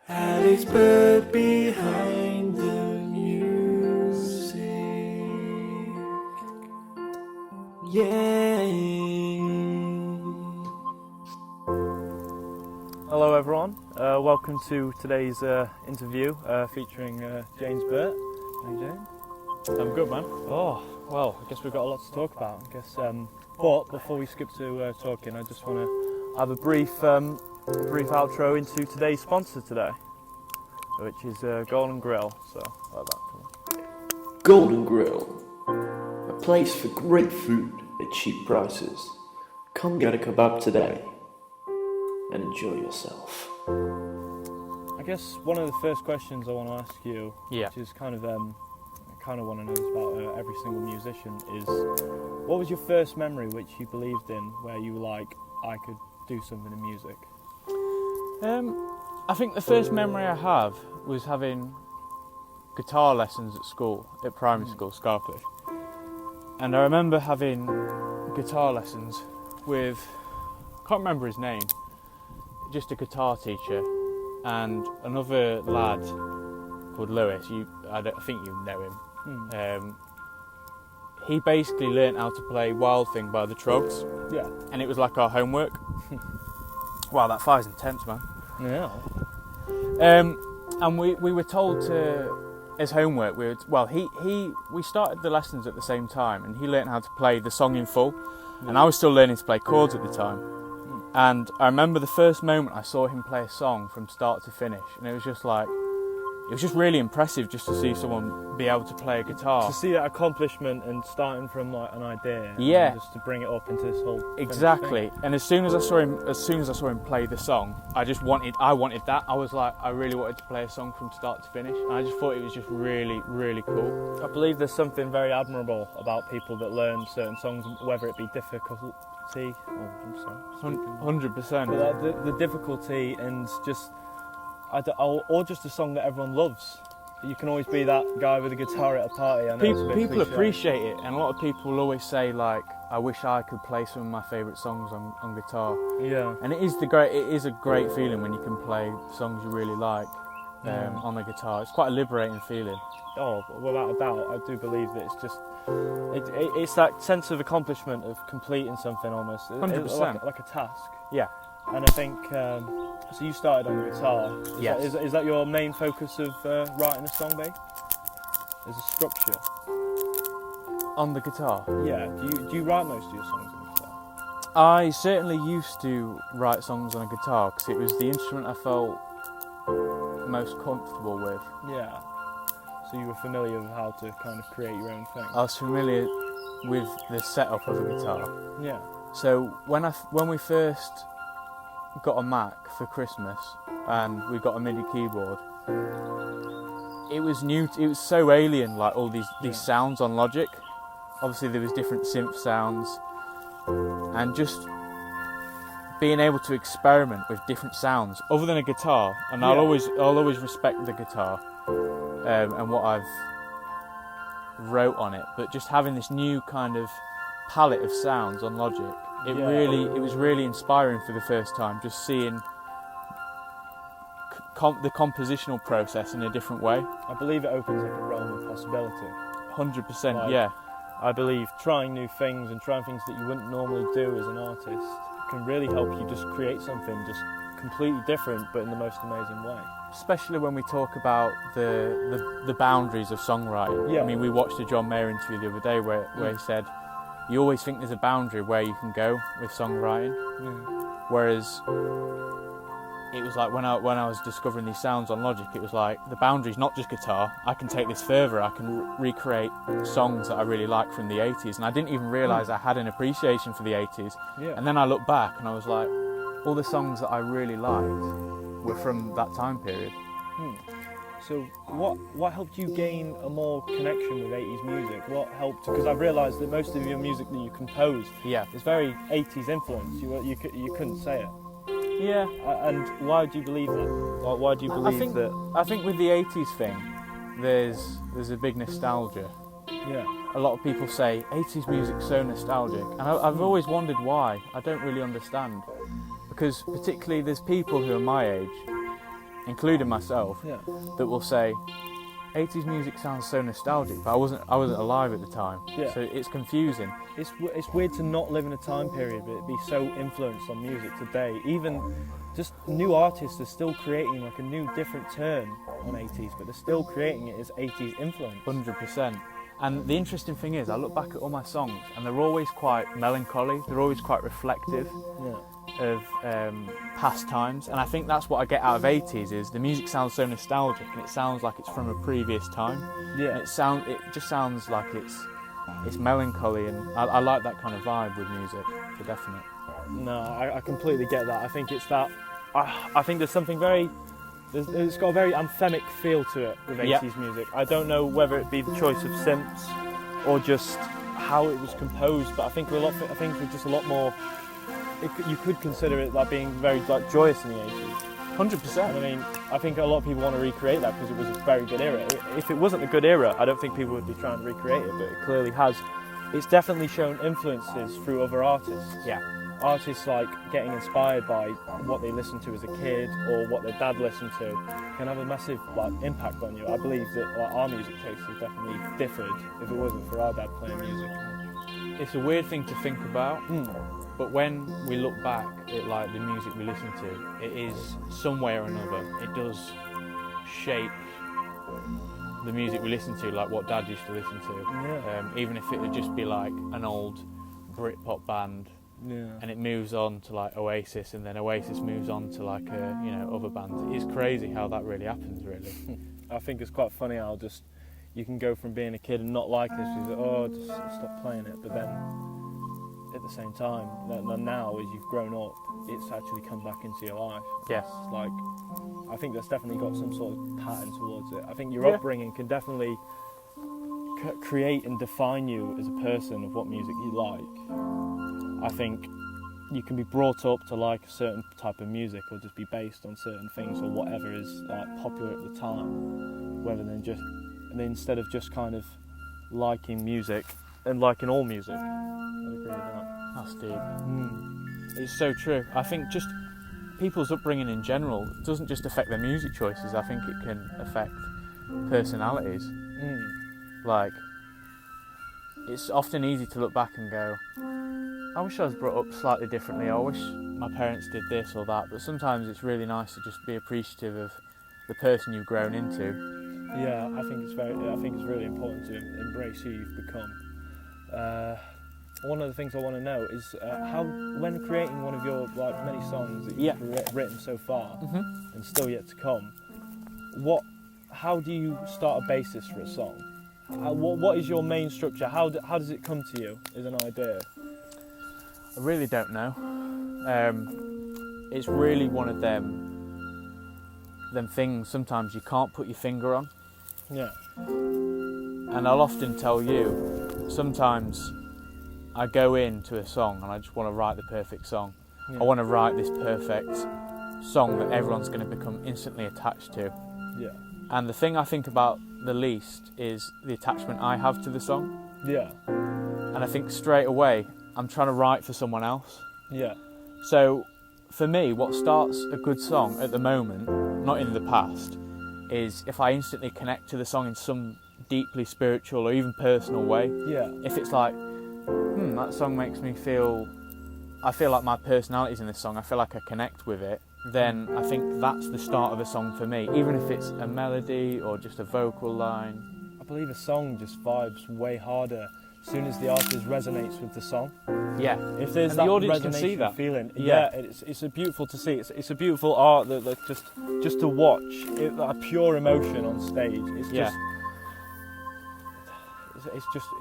Alex Burt behind the music. Yeah. Hello everyone, welcome to today's interview featuring James Burt. How you doing? I'm good, man. Oh, well, I guess we've got a lot to talk about. But before we skip to talking, I just want to have a brief outro into today's sponsor today, which is Golden Grill. So, like that. Golden Grill, a place for great food at cheap prices. Come get a kebab today and enjoy yourself. I guess one of the first questions I want to ask you, Yeah. which is kind of want to know this about every single musician, is what was your first memory which you believed in, where you were like, I could do something in music? I think the first memory I have was having guitar lessons at school, at primary school, Scarcliffe. And I remember having guitar lessons with, I can't remember his name, just a guitar teacher, and another lad called Lewis. I think you know him. He basically learnt how to play Wild Thing by the Trogs. Yeah. And it was like our homework. Wow, that fire's intense, man. Yeah. And we were told to, as homework, we started the lessons at the same time, and he learnt how to play the song in full, and I was still learning to play chords at the time. And I remember the first moment I saw him play a song from start to finish, and it was just really impressive just to see someone be able to play a guitar. To see that accomplishment and starting from like an idea, Yeah. and just to bring it up into this whole Exactly. thing. And as soon as I saw him play the song, I wanted that. I was like, I really wanted to play a song from start to finish, and I just thought it was just really, really cool. I believe there's something very admirable about people that learn certain songs, whether it be difficulty. Oh, I'm sorry. 100%. But the difficulty and just, or just a song that everyone loves. You can always be that guy with a guitar at a party. I know it's a bit People cliche. appreciate it, and a lot of people always say like, I wish I could play some of my favourite songs on guitar. Yeah. And it is a great feeling when you can play songs you really like on the guitar. It's quite a liberating feeling. Oh, without a doubt, I do believe that it's just it's that sense of accomplishment of completing something almost. 100%. Like a task. Yeah. And I think so. You started on the guitar. Yes. Is that your main focus of writing a song, babe? Is a structure. On the guitar. Yeah. Do you write most of your songs on the guitar? I certainly used to write songs on a guitar because it was the instrument I felt most comfortable with. Yeah. So you were familiar with how to kind of create your own thing. I was familiar with the setup of a guitar. Yeah. So when we first got a Mac for Christmas and we got a MIDI keyboard, it was new. It was so alien, like all these sounds on Logic. Obviously, there was different synth sounds, and just being able to experiment with different sounds other than a guitar. And I'll always respect the guitar and what I've wrote on it, but just having this new kind of palette of sounds on Logic, it was really inspiring for the first time, just seeing the compositional process in a different way. I believe it opens up a realm of possibility. 100%, yeah. I believe trying new things and trying things that you wouldn't normally do as an artist can really help you just create something just completely different, but in the most amazing way. Especially when we talk about the boundaries of songwriting. Yeah. I mean, we watched a John Mayer interview the other day where he said, you always think there's a boundary where you can go with songwriting. Whereas it was like when I was discovering these sounds on Logic, it was like the boundary's not just guitar. I can take this further. I can recreate songs that I really like from the 80s, and I didn't even realise I had an appreciation for the 80s. Yeah. And then I looked back and I was like, all the songs that I really liked were from that time period. So what helped you gain a more connection with 80s music? What helped? Because I've realised that most of your music that you compose is very 80s influence. You couldn't say it. Yeah. And why do you believe that? Why do you believe that? I think with the 80s thing, there's a big nostalgia. Yeah. A lot of people say 80s music's so nostalgic, and I've always wondered why. I don't really understand, because particularly there's people who are my age including myself, Yeah. that will say 80s music sounds so nostalgic, but I wasn't alive at the time, Yeah. so it's confusing. It's weird to not live in a time period but be so influenced on music today. Even just new artists are still creating like a new different turn on 80s, but they're still creating it as 80s influence. 100%. And the interesting thing is, I look back at all my songs and they're always quite melancholy, they're always quite reflective of past times, and I think that's what I get out of 80s is the music sounds so nostalgic and it sounds like it's from a previous time. Yeah. It just sounds like it's melancholy, and I like that kind of vibe with music, for definite. No, I completely get that. I think it's that. I think there's something it's got a very anthemic feel to it with 80s music. I don't know whether it be the choice of synths or just how it was composed, but I think things were just a lot more. You could consider it like being very like joyous in the 80s. 100%. I mean, I think a lot of people want to recreate that because it was a very good era. If it wasn't a good era, I don't think people would be trying to recreate it, but it clearly has. It's definitely shown influences through other artists. Yeah. Artists like getting inspired by what they listened to as a kid or what their dad listened to can have a massive like impact on you. I believe that like, our music taste has definitely differed if it wasn't for our dad playing music. It's a weird thing to think about, but when we look back at like the music we listen to, it is some way or another, it does shape the music we listen to, like what Dad used to listen to. Yeah. Even if it would just be like an old Britpop band, and it moves on to like Oasis, and then Oasis moves on to like other bands. It's crazy how that really happens, really. I think it's quite funny how just you can go from being a kid and not like this, you go, just stop playing it, but then at the same time, now as you've grown up, it's actually come back into your life. Yes. It's like, I think that's definitely got some sort of pattern towards it. I think your upbringing can definitely create and define you as a person of what music you like. I think you can be brought up to like a certain type of music or just be based on certain things or whatever is like popular at the time, instead of just kind of liking music and liking all music. I agree with that. That's deep. It's so true. I think just people's upbringing in general doesn't just affect their music choices. I think it can affect personalities. Like, it's often easy to look back and go, I wish I was brought up slightly differently. I wish my parents did this or that. But sometimes it's really nice to just be appreciative of the person you've grown into. Yeah, I think it's really important to embrace who you've become. One of the things I want to know is how, when creating one of your like many songs that you've written so far and still yet to come, how do you start a basis for a song? What is your main structure? How does it come to you as an idea? I really don't know. It's really one of them things sometimes you can't put your finger on. Yeah. And I'll often tell you, sometimes I go into a song and I just want to write the perfect song. Yeah. I want to write this perfect song that everyone's going to become instantly attached to. Yeah. And the thing I think about the least is the attachment I have to the song. Yeah. And I think straight away, I'm trying to write for someone else. Yeah. So for me, what starts a good song at the moment, not in the past, is if I instantly connect to the song in some deeply spiritual or even personal way. Yeah. If it's like, that song makes me feel, I feel like my personality's in this song, I feel like I connect with it, then I think that's the start of a song for me, even if it's a melody or just a vocal line. I believe a song just vibes way harder as soon as the artist resonates with the song. Yeah. If there's And that the audience can see resonation that. feeling, Yeah. it's a beautiful to see. It's a beautiful art that just to watch. A pure emotion on stage.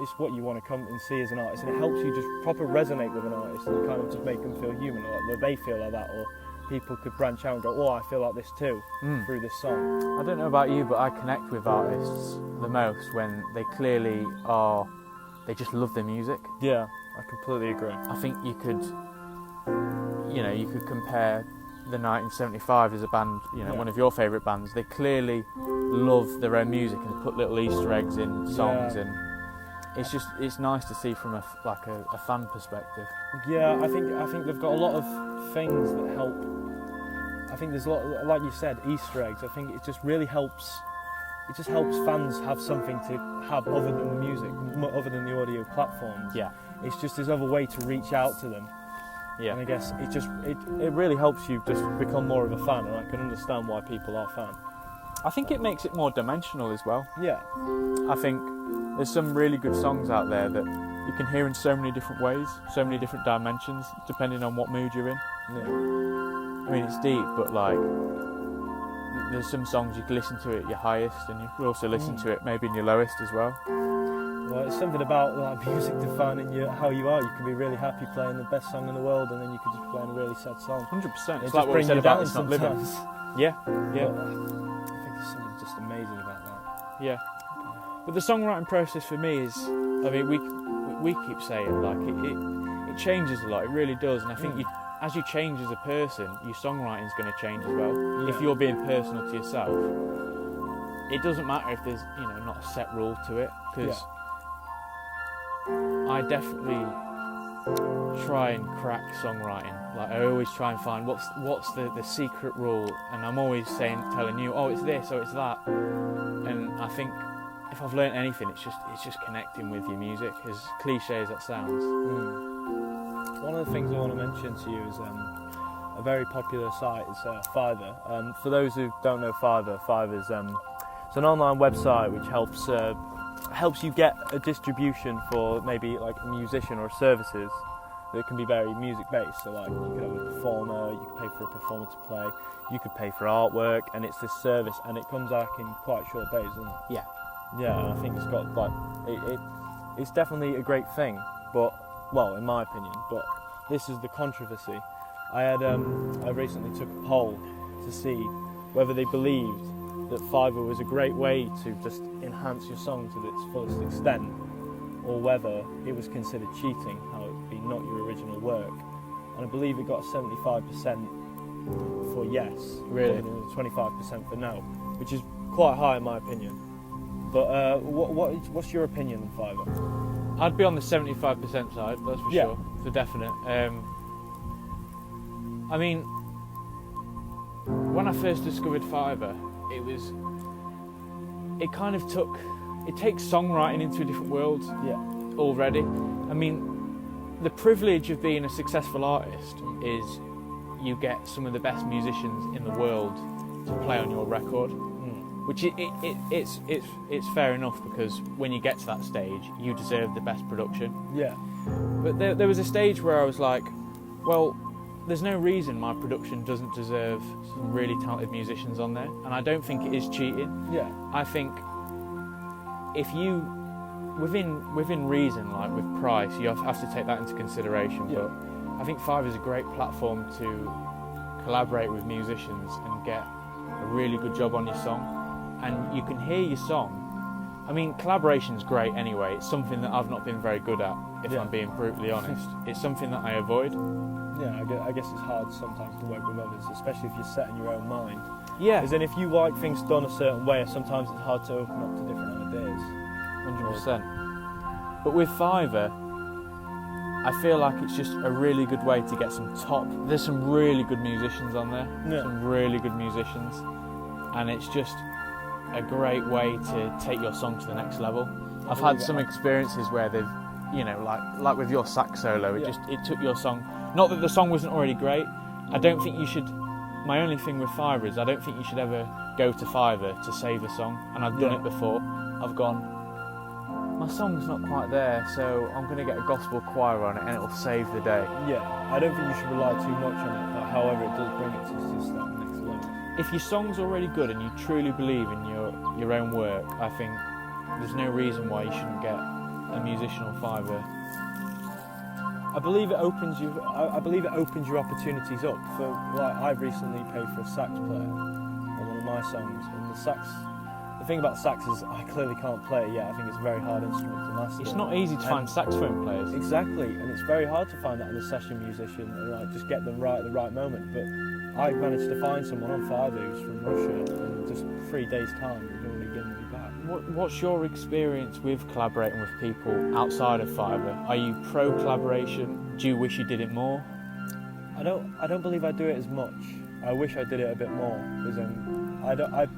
It's what you want to come and see as an artist, and it helps you just proper resonate with an artist and kind of just make them feel human, or that they feel like that, or people could branch out and go, oh, I feel like this too through this song. I don't know about you, but I connect with artists the most when they clearly are, they just love their music. Yeah, I completely agree. I think you could compare the 1975 as a band, one of your favourite bands. They clearly love their own music and put little Easter eggs in songs, and it's nice to see from a fan perspective. Yeah, I think they've got a lot of things that help. I think there's a lot, like you said, Easter eggs. I think it just really helps. It just helps fans have something to have other than the music, other than the audio platforms. Yeah. It's just this other way to reach out to them. Yeah. And I guess it really helps you just become more of a fan, and I can understand why people are fans. I think it makes it more dimensional as well. Yeah. I think there's some really good songs out there that you can hear in so many different ways, so many different dimensions, depending on what mood you're in. Yeah. I mean, it's deep, but like, there's some songs you can listen to at your highest, and you can also listen to it maybe in your lowest as well. Well, it's something about like music defining how you are. You can be really happy playing the best song in the world, and then you can just play a really sad song. 100%. It's It like just what we brings said you about down It's Not Living. sometimes. Yeah, yeah, But I think there's something just amazing about that. yeah. But the songwriting process for me is, I mean, we keep saying like it changes a lot. It really does, and I think as you change as a person, your songwriting's going to change as well. Yeah. If you're being personal to yourself, it doesn't matter if there's not a set rule to it, because I definitely try and crack songwriting. Like I always try and find what's the secret rule, and I'm always telling you, oh, it's this, oh, it's that. And I think if I've learned anything, it's just connecting with your music, as cliche as that sounds. One of the things I want to mention to you is a very popular site. It's Fiverr. For those who don't know Fiverr is it's an online website which helps you get a distribution for maybe like a musician or services that can be very music based. So like you could have a performer, you could pay for a performer to play, you could pay for artwork, and it's this service, and it comes out in quite short days, doesn't it? Yeah. Yeah, and I think it's got like it's definitely a great thing, but well, in my opinion. But this is the controversy. I recently took a poll to see whether they believed that Fiverr was a great way to just enhance your song to its fullest extent, or whether it was considered cheating, how it would be not your original work. And I believe it got 75% for yes, Really? and 25% for no, which is quite high in my opinion. But what's your opinion on Fiverr? I'd be on the 75% side, that's for sure, for definite. I mean, when I first discovered Fiverr, it takes songwriting into a different world already. I mean, the privilege of being a successful artist is you get some of the best musicians in the world to play on your record. Which it's fair enough, because when you get to that stage, you deserve the best production. Yeah. But there was a stage where I was like, well, there's no reason my production doesn't deserve some really talented musicians on there, and I don't think it is cheating. Yeah. I think if you, within reason, like with price, you have to take that into consideration. Yeah. But I think Fiverr is a great platform to collaborate with musicians and get a really good job on your song. And you can hear your song. I mean, collaboration's great anyway. It's something that I've not been very good at, if I'm being brutally honest. It's something that I avoid. Yeah, I guess it's hard sometimes to work with others, especially if you're set in your own mind. Yeah. Because then if you like things done a certain way, sometimes it's hard to open up to different ideas. 100%. But with Fiverr, I feel like it's just a really good way to get there's some really good musicians on there. Yeah. Some really good musicians. And it's just a great way to take your song to the next level. I've had some experiences where they've, like with your sax solo, it took your song. Not that the song wasn't already great. I don't think you should. My only thing with Fiverr is I don't think you should ever go to Fiverr to save a song. And I've done it before. I've gone, my song's not quite there, so I'm going to get a gospel choir on it, and it'll save the day. Yeah, I don't think you should rely too much on it, but however, it does bring it to just that next level. If your song's already good and you truly believe in your own work, I think there's no reason why you shouldn't get a musician on Fiverr. I believe it opens your opportunities up. For like, I've recently paid for a sax player on one of my songs, and the thing about sax is I clearly can't play it yet. I think it's a very hard instrument to master. It's not easy to find saxophone players. Exactly, and it's very hard to find that in a session musician and like just get them right at the right moment. But I managed to find someone on Fiverr who's from Russia, and just 3 days' time we've already given me back. What's your experience with collaborating with people outside of Fiverr? Are you pro collaboration? Do you wish you did it more? I don't believe I do it as much. I wish I did it a bit more because I've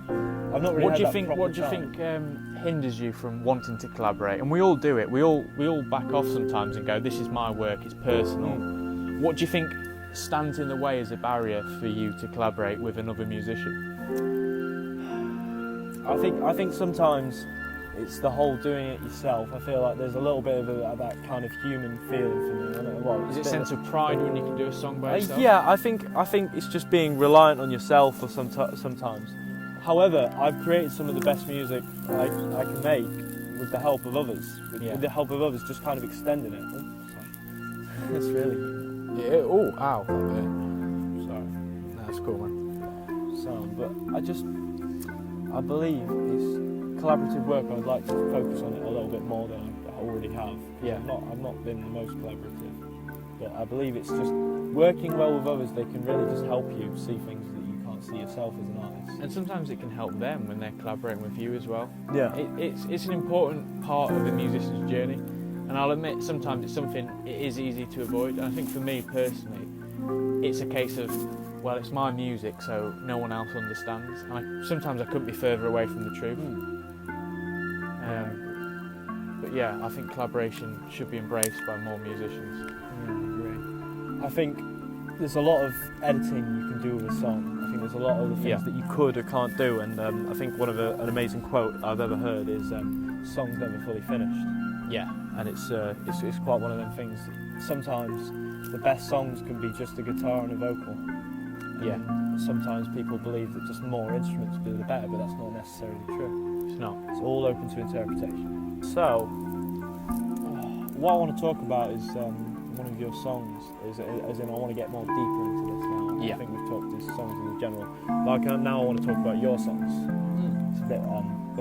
not really. What had do you that think? proper What do you time. think hinders you from wanting to collaborate? And we all do it. We all back off sometimes and go, "This is my work. It's personal." What do you think stands in the way as a barrier for you to collaborate with another musician? I think sometimes it's the whole doing it yourself. I feel like there's a little bit of that kind of human feeling for me. I don't know what. Is it a sense of pride when you can do a song by yourself? Yeah, I think it's just being reliant on yourself or sometimes. However, I've created some of the best music I can make with the help of others. With the help of others, just kind of extending it. Oh, sorry. It's really. Yeah. Oh, ow. Sorry. That's cool, man. So, but I believe it's collaborative work. I'd like to focus on it a little bit more than I already have. Yeah. I've not been the most collaborative, but I believe it's just working well with others. They can really just help you see things that you can't see yourself as an artist. And sometimes it can help them when they're collaborating with you as well. Yeah. It's an important part of a musician's journey, and I'll admit sometimes it's something it is easy to avoid. And I think for me personally, it's a case of, well, it's my music, so no one else understands. And sometimes I couldn't be further away from the truth. But yeah, I think collaboration should be embraced by more musicians. Agree. I think there's a lot of editing you can do with a song. I think there's a lot of the things that you could or can't do, and I think one of an amazing quote I've ever heard is "Songs never fully finished." Yeah, and it's quite one of them things. Sometimes the best songs can be just a guitar and a vocal. Yeah. Sometimes people believe that just more instruments do the better, but that's not necessarily true. It's not. It's all open to interpretation. So, what I want to talk about is one of your songs. As in, I want to get more deeper into this now. Yeah. I think we've talked to songs in general, but now I want to talk about your songs. It's a bit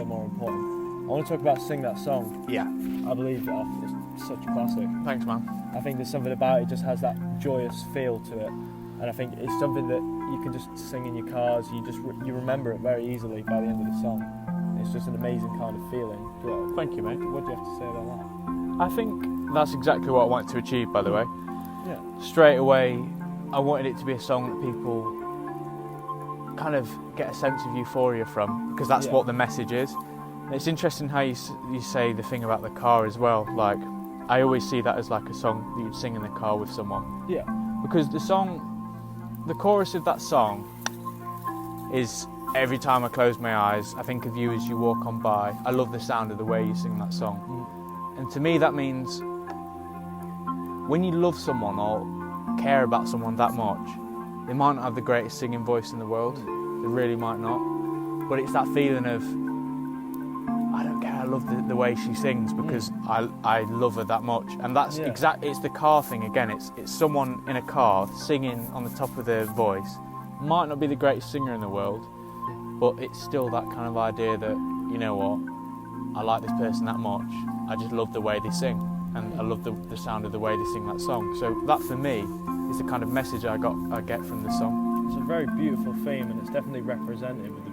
more important. I want to talk about "Sing That Song." Yeah. I believe it's such a classic. Thanks, man. I think there's something about it just has that joyous feel to it, and I think it's something that you can just sing in your cars. You remember it very easily by the end of the song. It's just an amazing kind of feeling. Thank you, mate. What do you have to say about that? I think that's exactly what I wanted to achieve, by the way. Yeah. Straight away, I wanted it to be a song that people kind of get a sense of euphoria from, because that's what the message is. And it's interesting how you say the thing about the car as well. Like, I always see that as like a song that you'd sing in the car with someone. Yeah. Because the chorus of that song is, every time I close my eyes, I think of you as you walk on by. I love the sound of the way you sing that song. And to me that means when you love someone or care about someone that much, they might not have the greatest singing voice in the world. They really might not. But it's that feeling of, I don't care, I love the way she sings because I love her that much. And that's it's the car thing again. It's someone in a car singing on the top of their voice. Might not be the greatest singer in the world, but it's still that kind of idea that, you know what, I like this person that much. I just love the way they sing, and I love the sound of the way they sing that song. So that for me is the kind of message I get from the song. It's a very beautiful theme, and it's definitely represented with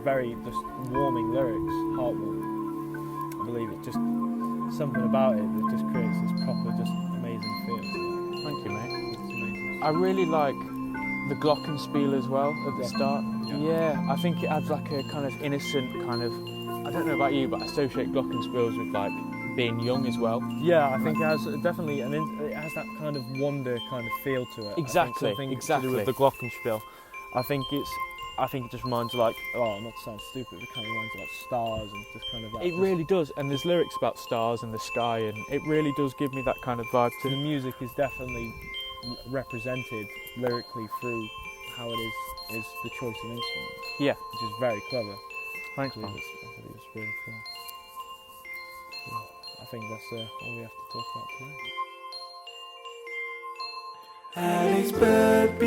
very just warming lyrics, heartwarming. I believe it's just something about it that just creates this proper, just amazing feel. Thank you, mate. It's amazing. I really like the glockenspiel as well at the start. Yeah, I think it adds like a kind of innocent kind of, I don't know about you, but I associate glockenspiels with like being young as well. Yeah, I think it has definitely, it has that kind of wonder kind of feel to it. Exactly, I think exactly. To do with the glockenspiel. I think it just reminds you like, not to sound stupid, it kind of reminds you like stars and just kind of that. It really does, and there's lyrics about stars and the sky, and it really does give me that kind of vibe too. The music is definitely represented lyrically through how it is the choice of instruments. Yeah. Which is very clever. Thanks, man. I believe it's really cool. Yeah, I think that's all we have to talk about today. Alex Burt